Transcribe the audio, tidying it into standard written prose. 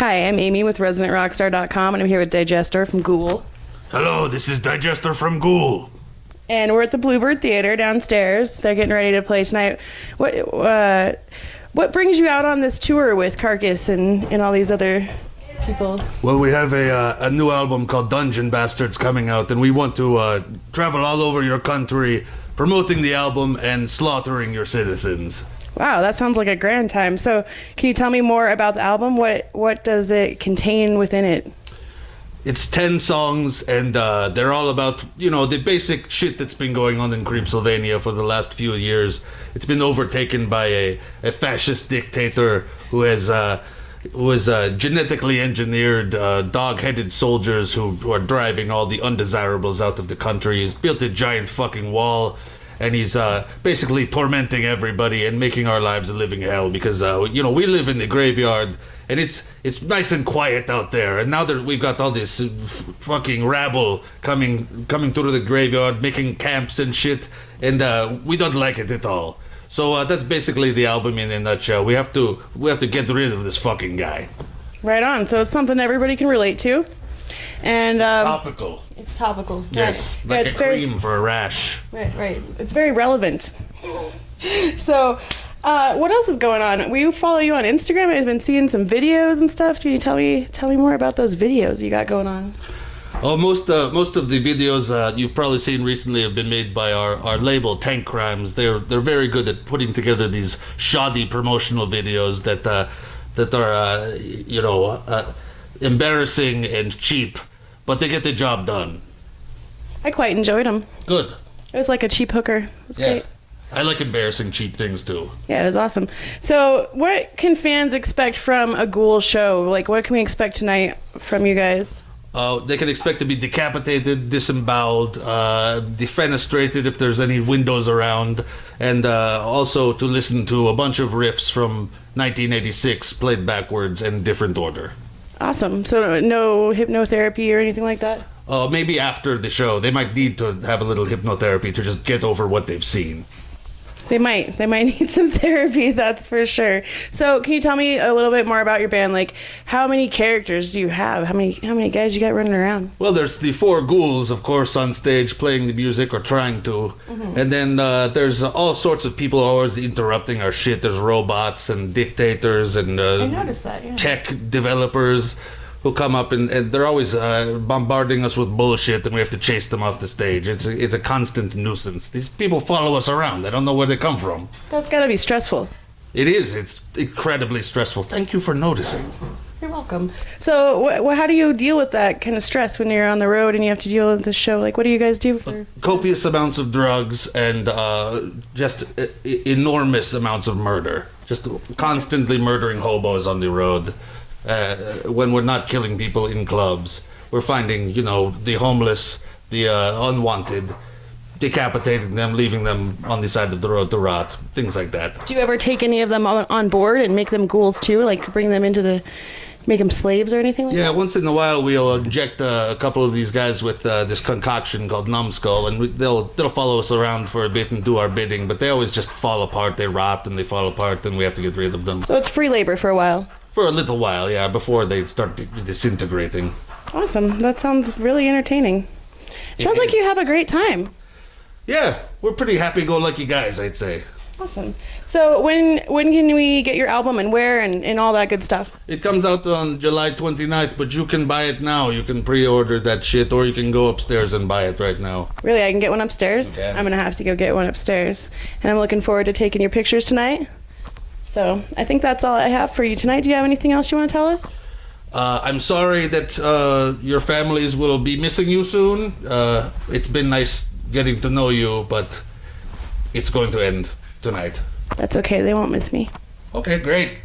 Hi, I'm Amy with ResonantRockstar.com, and I'm here with Digester from Ghoul. Hello, this is Digester from Ghoul. And we're at the Bluebird Theater downstairs. They're getting ready to play tonight. What brings you out on this tour with Carcass and all these other people? Well, we have a new album called Dungeon Bastards coming out, and we want to travel all over your country promoting the album and slaughtering your citizens. Wow, that sounds like a grand time. So can you tell me more about the album? What does it contain within it? It's 10 songs, and they're all about, the basic shit that's been going on in Creepsylvania for the last few years. It's been overtaken by a fascist dictator who has genetically engineered dog-headed soldiers who are driving all the undesirables out of the country. He's built a giant fucking wall, and he's basically tormenting everybody and making our lives a living hell because, we live in the graveyard, and it's nice and quiet out there. And now that we've got all this fucking rabble coming through the graveyard, making camps and shit, and we don't like it at all. So that's basically the album in a nutshell. We have to get rid of this fucking guy. Right on. So it's something everybody can relate to. And topical. It's topical. Yes, right. like a cream for a rash. Right. It's very relevant. So, what else is going on? We follow you on Instagram. I've been seeing some videos and stuff. Can you tell me more about those videos you got going on? Oh, most of the videos you've probably seen recently have been made by our label Tank Crimes. They're very good at putting together these shoddy promotional videos that are embarrassing and cheap, but they get the job done. I quite enjoyed them. Good. It was like a cheap hooker. It was great. I like embarrassing cheap things too. Yeah, it was awesome. So what can fans expect from a Ghoul show? Like, what can we expect tonight from you guys? They can expect to be decapitated, disemboweled, defenestrated if there's any windows around, and also to listen to a bunch of riffs from 1986 played backwards in different order. Awesome. So no hypnotherapy or anything like that? Maybe after the show. They might need to have a little hypnotherapy to just get over what they've seen. They might need some therapy, that's for sure. So can you tell me a little bit more about your band? Like, how many characters do you have? How many guys you got running around? Well, there's the 4 ghouls, of course, on stage playing the music or trying to. Mm-hmm. And then there's all sorts of people always interrupting our shit. There's robots and dictators and I noticed that, yeah. Tech developers who come up and they're always bombarding us with bullshit, and we have to chase them off the stage. It's a constant nuisance. These people follow us around. I don't know where they come from. That's gotta be stressful. It is. It's incredibly stressful. Thank you for noticing. You're welcome. So how do you deal with that kind of stress when you're on the road and you have to deal with the show? Like, what do you guys do for... Copious amounts of drugs and just enormous amounts of murder. Just constantly murdering hobos on the road. When we're not killing people in clubs, we're finding, the homeless, the unwanted, decapitating them, leaving them on the side of the road to rot, things like that. Do you ever take any of them on board and make them ghouls too? Like bring them make them slaves or anything like that? Yeah, once in a while we'll inject a couple of these guys with this concoction called Numbskull, and they'll follow us around for a bit and do our bidding, but they always just fall apart. They rot and they fall apart, and we have to get rid of them. So it's free labor for a while? For a little while, yeah, before they start disintegrating. Awesome. That sounds really entertaining. Sounds like you have a great time. Yeah, we're pretty happy-go-lucky guys, I'd say. Awesome. So when can we get your album and where and all that good stuff? It comes out on July 29th, but you can buy it now. You can pre-order that shit, or you can go upstairs and buy it right now. Really? I can get one upstairs? Okay. I'm going to have to go get one upstairs. And I'm looking forward to taking your pictures tonight. So I think that's all I have for you tonight. Do you have anything else you want to tell us? I'm sorry that your families will be missing you soon. It's been nice getting to know you, but it's going to end tonight. That's okay. They won't miss me. Okay, great.